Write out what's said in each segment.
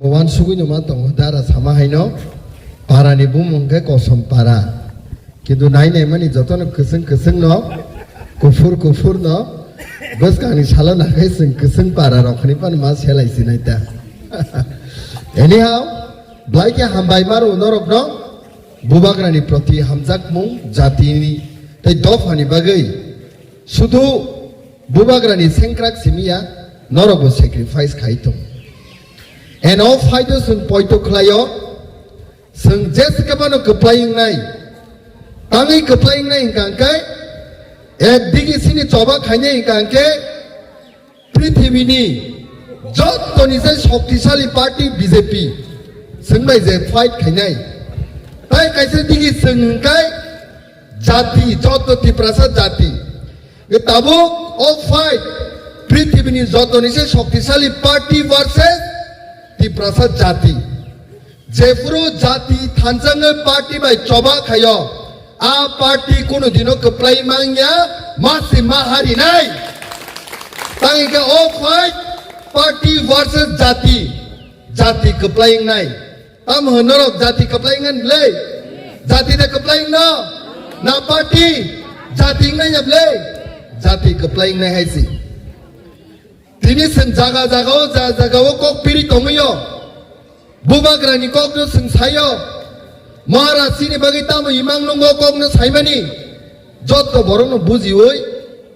Wan sugu nyuma tong dara sama haino para ni bumung ke kosong para. Kintu nai nai mani jotono keseng no kufur no bas kani salo na kai seng keseng para rokhni pan mas helai sinaita. Anyhow, blai ke hambai maru norok no bubagrani proti hamjak mung jati ni tai dofani bagai sudu bubagrani sengkrak simia norok bo sacrifice kaitung. And all fighters in Poito Clayo, Sung Jessica Bano Kaplaying Nai, Tangi Kaplaying Nai in Kankai, and Digi Sini Toba Kanya in Kankai, Pretty Vini, Jot Tonisa Shoktisali Party BJP, Sung by the fight Kanai. Tai Kaisa Digi Sungai, Jati, Joto Tiprasa Jati. The Tabuk, all fight, Pretty Vini Jotonisa Shoktisali Party versus Ti prasad jati, jefro jati thanjang party by coba kayo, a party kuno dino keplay mangya masih mahari nai. Tangi ke all fight party versus jati keplaying nai. Tam honorok jati keplayingan blay, jati de keplaying no, na party jati nai ya blay, jati keplaying nai hai si. Tini sen jaga kok piri tongiyo, bubagrani kok no sen sayo, mara sini bagi tamu imang nunggo kok no saimani, joto borong no buzi oi,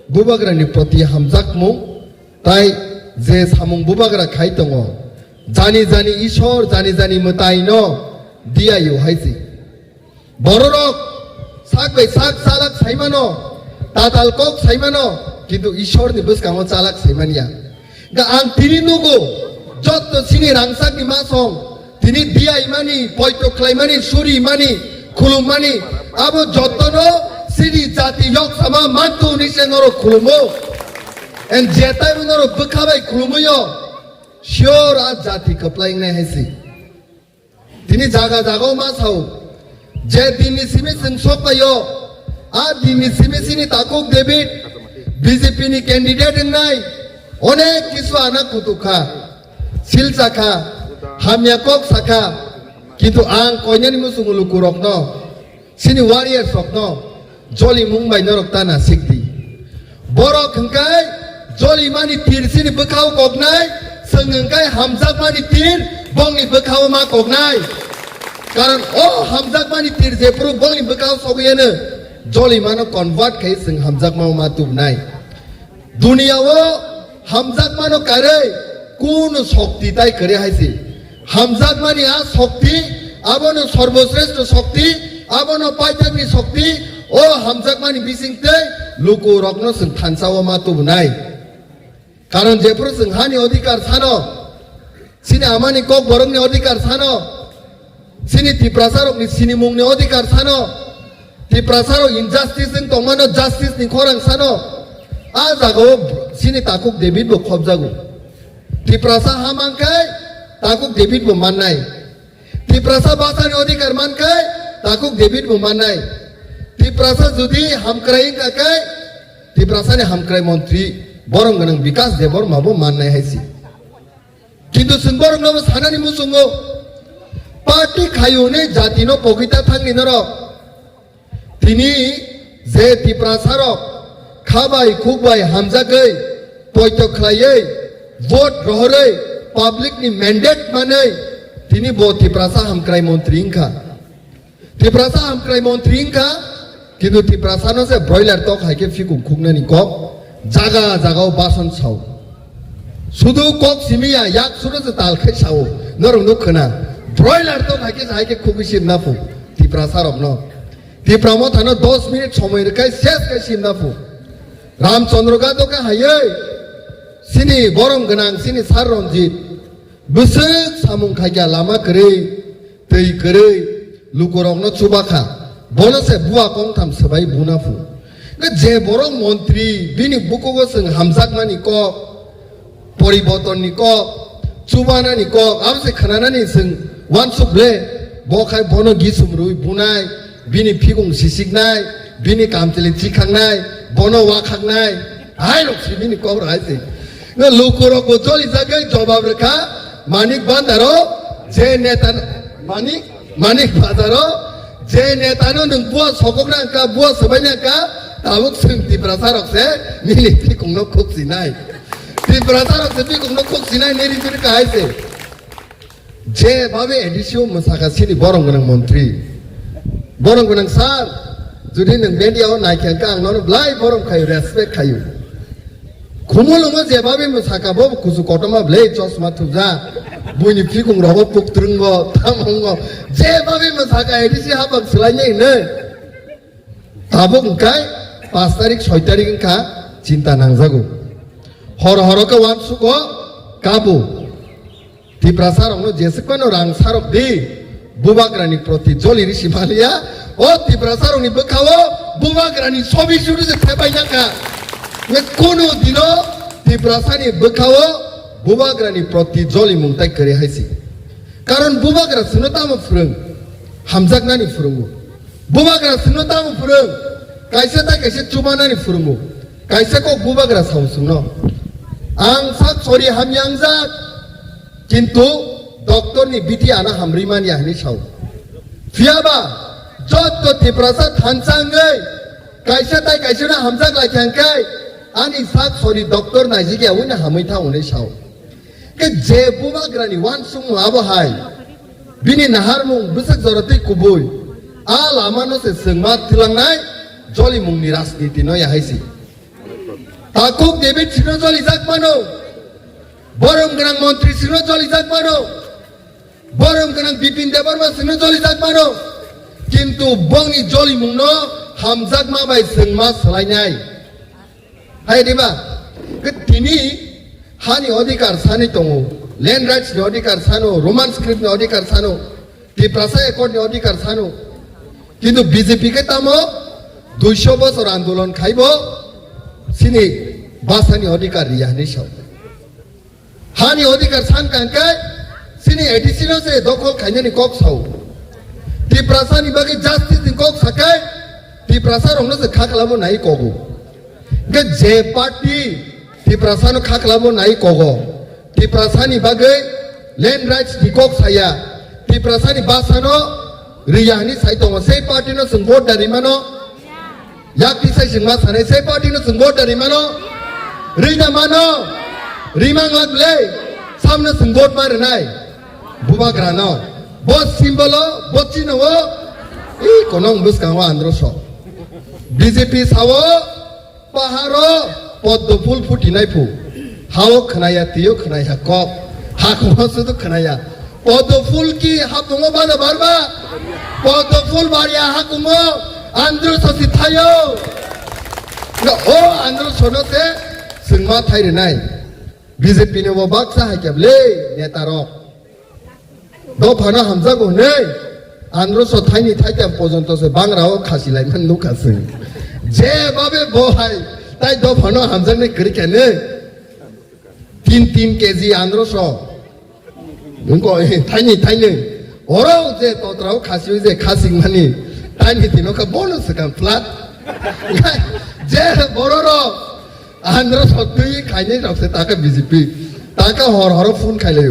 bubagrani proti hamjak mu, tai je samung bubagra kai tongo, jani ishor jani mutai no, dia yu haisi, bororok sak bai sak salak saimano, tatal kok saimano, kintu ishor ni bus kamu salak saimania. Ga ang tininugo jotto sini rangsak ni masong tini dia imani poito klaimani suri imani kulumani abo jotto no sini jati yok sama mantu nise noro kulumo en jetai noro bekabai kulumo yo sure a jati kaplaying na hesi tini jaga masau je dini simi sing sopa yo a dini simi sini takuk David BJP ni candidate nai অনেক কিছু আনা কুতুখা seal চাখা হামিয়াকক চাখা কিন্তু আং কইনানি মুসুমুলু কুরক ন সিনি warrior সক ন জলি মুম্বাই নরক তানা সিকতি বড় খংকাই জলি মানি তীর সিনি বখাও কগনাই সঙ্গংকাই হামজাক মানি তীর বংনি বখাও মা কগনাই কারণ ও হামজাক মানি তীর যেপুরু বংনি বখাও সগিয়েনে জলি মানো কনভার্ট খাই সং হামজাক মাও মা তুবনাই দুনিয়াও Hamzak mano kare কোন শক্তি তাই করে হাইছে হামজাক মানি আ শক্তি আবনো সর্বশ্রেষ্ঠ শক্তি আবনো পাইতাকনি শক্তি ও হামজাক মানি বিসিংতে লোক রত্ন সং থানসাও মাতো নাই কারণ যেপুর সং হানি অধিকার ছানো সিনি আমানি কক বরংনি অধিকার ছানো সিনি তিপ্রাসারকনি সিনি মুংনি অধিকার ছানো তিপ্রাসারক ইনজাস্টিস সং তমানো জাস্টিস নি খরাং Chhano a jago sini takuk David bo khop jago tiprasa hamangkai takuk David bo manai tiprasa basani odhikar mankai takuk David bo manai tiprasa judi hamkraing kakai tiprasa ni hamkrai mantri borong ganang bikas debor mabo manai haisi kintu sun borong no sanani musungo party khayone jati no pogita thangni noro tini je tiprasa ro খাবাই খুবাই হামজাগৈ পয়তো খাইयै vote রহरै public নি mandate মাनै তিনি বো তিপ্রাসা হামক্রাই মন্ত্রী ইনখা তিপ্রাসা হামক্রাই মন্ত্রী ইনখা কিন্তু Tiprasa no সে broiler তো খাইকে ফিকুম খুগনানি cock জাগাও বাসন সাও শুধু কক সিমিয়া ইয়াক শুরু যে তাল খাই সাও নরং নখনা ব্রয়লার তো খাইকে খুবিসিম নাফু তিপ্রাসা রবন তিপ্রামো থানো 10 মিনিট সময় রেখাই শেষ খাইসিম নাফু रामचंद्र का तो क्या है सिनी बोरंग गनांग सिनी सार रंजित बुसुक सामुं खाया लामा करे तै करे लुकोरंग न चुबाखा बोलो से बुआ कौन थम सबाई बुनाफु जे बोरंग मंत्री बिनी बुको संग हमजाक मानी को परिवर्तन नि को चुबाना नि को अब से खनाना नि संग वन सुबले बोखाय बोनो गिसुमरुई बुनाय बिनी फिगुं सिसिगनाय बिनी कामचले चिखांनाय bono wakhangnai ai lok sibini kor haise na lukuro ko joli jagai jobab rekha Manik Bandaro, Je Netan, Manik Bandaro, Je Netano, and Bua Sokoranka, Bua Sabanaka, Tavuk Sim, the Brasarok said, Nili Pikum no cooks in night. The Brasarok the Pikum no cooks in night, Nili Pirka, I say. Je Babe Edisio Masakasini Borongan Montri. Borongan Sar, Judin and Media on Naikan, not of life, Borom Kayu, respect Kayu. Kumulunga Je Babe Masakabo, Kusukotoma, Blade, Jos Matuza, Buni Pikum, Robot Puk Trungo, Tamongo, Je Babe Masaka, Edisi Habak Slane, Tabuk Kai, Pastarik, Soitarik Ka, Cinta Nangzago. Horoka Wansuko, Kabu. Di prasarong jesekpan orang sarok di bubagrani proti joli risi malia oh di prasarong ni bekawo bubagrani sobi suru se tebanya ka kuno dino di prasani bekawo bubagrani proti joli mungtai kere haisi karon bubagra sunotama furung hamzak nani furungu bubagra sunotama furung kaise ta kaise cumanani furungu kaise ko bubagra sausungno ang sak sori hamyangzak किंतु doctor ने बीती आना हमरी मान यानी शाउ फियाबा जो तो तिप्रासा थानसांगे कैसे ना हमजा लाइकेंगे आनी साथ सोरी डॉक्टर ना जी के उन्हें हमें था उन्हें शाउ के जेबुमा ग्रानी वान सुंग आबो हाय बिनी नहर मुंग बिसक जरूरती कुबोई आल आमानो से संगमात तिलंगाई जोली मुंग निराश नीति नो याही सी ताकुक डेविड सिनो जोली जाक मानो Borong kenang Menteri sino joli jak mano, borong kenang Bipin Debarma sino joli jak mano, kintu bongi joli mungno hamzak ma bai sengma selainyai. Hai diba, ketini hani odikar sani tongo, land rights ni odikar sano, Roman script ni odikar sano, di prasai ekor ni odikar sano, kintu BJP ke tamo 200 bosor andolon khaibo, sini basani odikar riyahni shau. हानि अधिकार सान कांकाय सिनी एडिसिनो से दोखल खाइने नि Coke साउ ती प्रासा नि बागे जस्टिस नि कोक सकाय ती प्रासा रोंनो से खाखलाबो नाइ कोगो गे जे पार्टी ती प्रासा नो खाखलाबो नाइ कोगो ती प्रासा नि बागे लैंड राइट्स नि कोक साया ती प्रासा नि बासानो रियानि साइतों से पार्टी नो संगोट दरिमानो याक्ति से सिंगा साने से पार्टी नो संगोट दरिमानो रिना मानो Rimang lagle, samna senggot mar nai, bubagra no, bos simbolo, bos cino wo, konong bus kangwa androso. BJP sawo, paharo, poddo full puti nai pu, hao khanaya tiyo khanaya kop, hakmo sudu khanaya, poddo full ki hakumo bada barba, poddo full baria hakumo, androso si thayo, o androso no te, sengma thai nai. BJP ने वो बाक्सा है क्या ले नेतारो दो फना हमजा को नहीं आंध्र सो Thai नहीं Thai क्या पोजन तो से बांग्रा हो खासी लाई मन नुका से जे बाबे बो हाय ताई दो फना हमजा ने करी क्या ने 3 केजी आंध्र सो उनको थाई नहीं औरों जे तो तराव खासी हुई जे खासी मनी ताई नहीं तीनों का बोनस का फ्लैट जे बोरो आंध्र सत्तुई खाइने रखते ताका BJP ताका हर फोन खाइले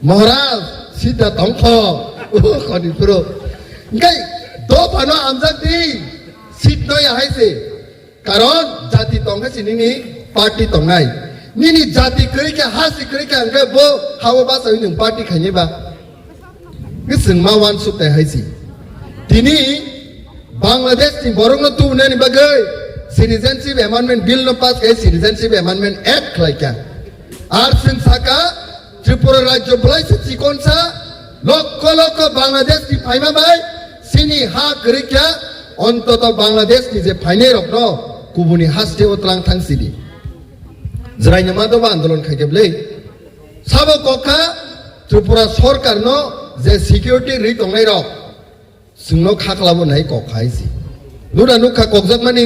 महाराज सीधा तंखो खनि पुरो गई दो फनो आमजाक दी सीट नो याहाय से कारण जाति तंखा सिनिनी पार्टी तंगाई निनी जाति करी के हासी करी के अंगे बो हाव बास होइनु पार्टी खाइने बा गिसंग मा वान सुते हायसी तिनी बांग्लादेश नि बरंग तु ने बगै Citizenship Amendment Bill no pass ke Citizenship Amendment Act like क्या आर्थिक साका त्रिपुरा राज्य बुलाई से चिकन सा लोक बांग्लादेश की फाइमा बाय सिनी हाँ करी क्या अंत तो बांग्लादेश की जे फाइने रखनो कुबुनी हास्ते उतरांग थांग सिदी जराई नमादो बा आंदोलन खाके बले साबो कोका त्रिपुरा सरकार नो जे सिक्योरिटी रिट ongai ro sungno खाखलाबो नाइ कोखाई सी नुरा नुका कोकजक मानी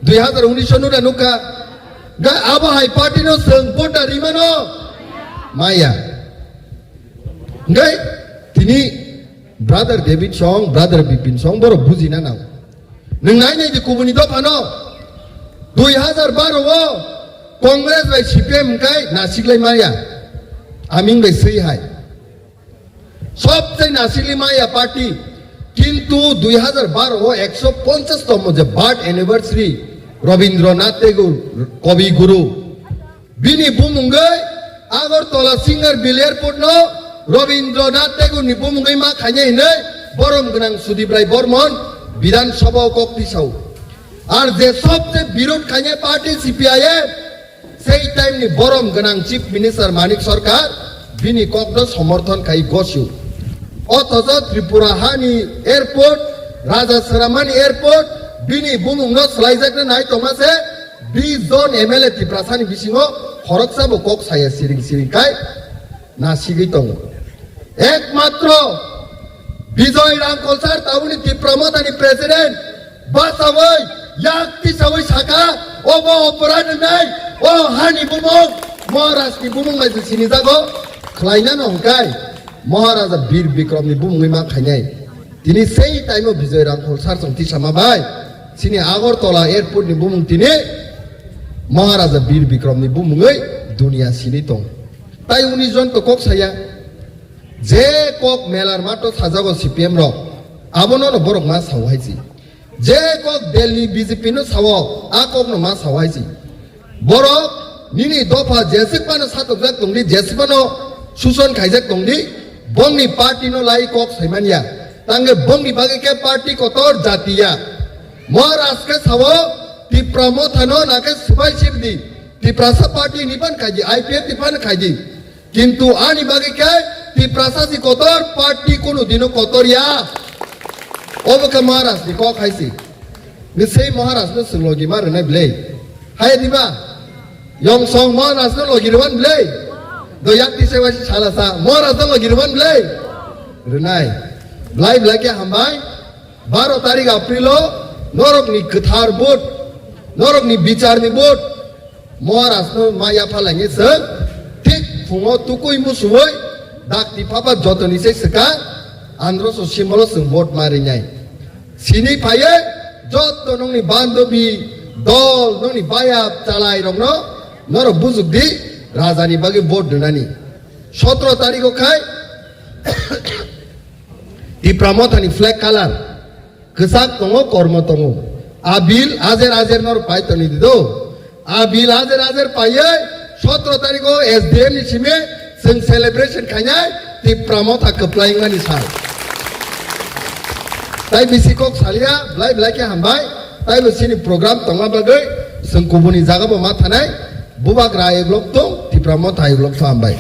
2019 नुरा नुका गा आबो हाई पार्टी नो संग पोटा रिमानो माया ngai tini brother David Song brother Bipin Song boro bujina naw nung nai nei di kubuni do pano 2012 wo congress bai CPM kai nasiklai maya aming bai sei hai সবচেয়ে নাসিলি মায়া party কিন্তু 2012 150তম যে birth anniversary Rabindranath Tagore কবি গুরু বিনি বুমুঙ্গै Agartala singer বিল airport no Rabindranath Tagore নি বুমুঙ্গै মা খাইনে নে বরম গনাং সুদীপ রায় বর্মন বিধানসভা কক্তিসাও আর যে সবচেয়ে বিরোধ খাইনে পার্টি সিপিআইএম সেই টাইম নি বরম গনাং চিফ মিনিস্টার মানিক সরকার বিনি কক্ন সমর্থন খাই গসিউ অথচ ত্রিপুরা হানি এয়ারপোর্ট রাজা সরামানি এয়ারপোর্ট বিনি বুমুংনো সলাইজাকনে নাই তমাসে 20 জন এমএলএ ত্রিপুরাসানি বিসিङो খরকসাবো কক সায়া সিরিং সিরিং কাই নাসিগै दङ একমাত্র বিজয় রামকলসার তাউনি ত্রিপুরামতানি প্রেসিডেন্ট বাসাওই ইয়াকতি সাওই সাকা ওবো অপরাধ নাই ও হানি বুমুং মহারাষ্ট্রনি বুমুং মাইছে সিনি জাগো খলাইনা নংকাই মহারাজা বীর বিক্রমনি বুমুङै मा खाइनाय তিনি সেই টাইমে বিজয় রামকলসার সংতি সামাবাই সিনি আগরতলা এয়ারপোর্টনি বুমুং তিনি মহারাজা বীর বিক্রমনি বুমুङै দুনিয়া সিনি দं তাই 19 জন তো কক সায়া যে কক মেলার মাটো সাজাগো সিপিএম রক আবনো বরক মা সাওহাইছি যে কক দিল্লি বিজেপি নো সাও আ কক নো মা সাওহাইছি বরক নিনি দফা যেসিপানো সাতক জাক দंदि जेसेबानो सुसन खाइजाक दंदि बंगनि पार्टी नो लाई कक सैमानिया तांगे बंगनि बागे के पार्टी कोतर जातिया महाराष्ट्र के सावो तिप्रामो थानो नाके सिपाई सिपदी तिप्रासा पार्टी निपन खाइजी आईपीएफ निपन खाइजी किंतु आनी बागे के तिप्रासा सि कोतर पार्टी कोनो दिनो कोतरिया ओबके महाराष्ट्र नि कक खाइसी मिसे महाराष्ट्र सुलोगी मारने ब्ले हाय दिबा यंसंग महाराष्ट्र लोगिरवन ब्ले दोयाक्ति सेवासी सालासा महाराष्ट्र लोगिरवन ब्ले रनाय ब्लाइ ब्लाके हामबाय 12 तारिख एप्रिलो नरकनि गोथार बुट नरकनि बिचारनि बुट महाराष्ट्र माया फालाङि जों थिक फुङाव तुकुइ मुसुयै दाक्ति फापा जतनिसै सका आन्ध्र सिमलो जों भोट मारिनाय सिनि फायै जत नंनि बान्धबी दल नंनि बाया चालाय रंनो नर बुजुगदि राजानि बागे भोट दोनानि 17 तारिख खाय तिप्रामतानि फ्लैग कालार गोसाक दङ कर्म दङ आबिल आजेर आजेर नर पाइतनि दिदो आबिल आजेर आजेर पायै 17 तारिख एसडीएम नि सिमे जों सेलिब्रेशन खायनाय तिप्रामता कप्लाइंगानि साल ताइ बिसिकक सालिया ब्लाइ ब्लाइके हामबाय ताइ बिसिनि प्रग्राम दङा बागै जों गुबुननि जागाबो मा थानाय बुबाग्रा एग्लक दं तिप्रामता एग्लक फाहामबाय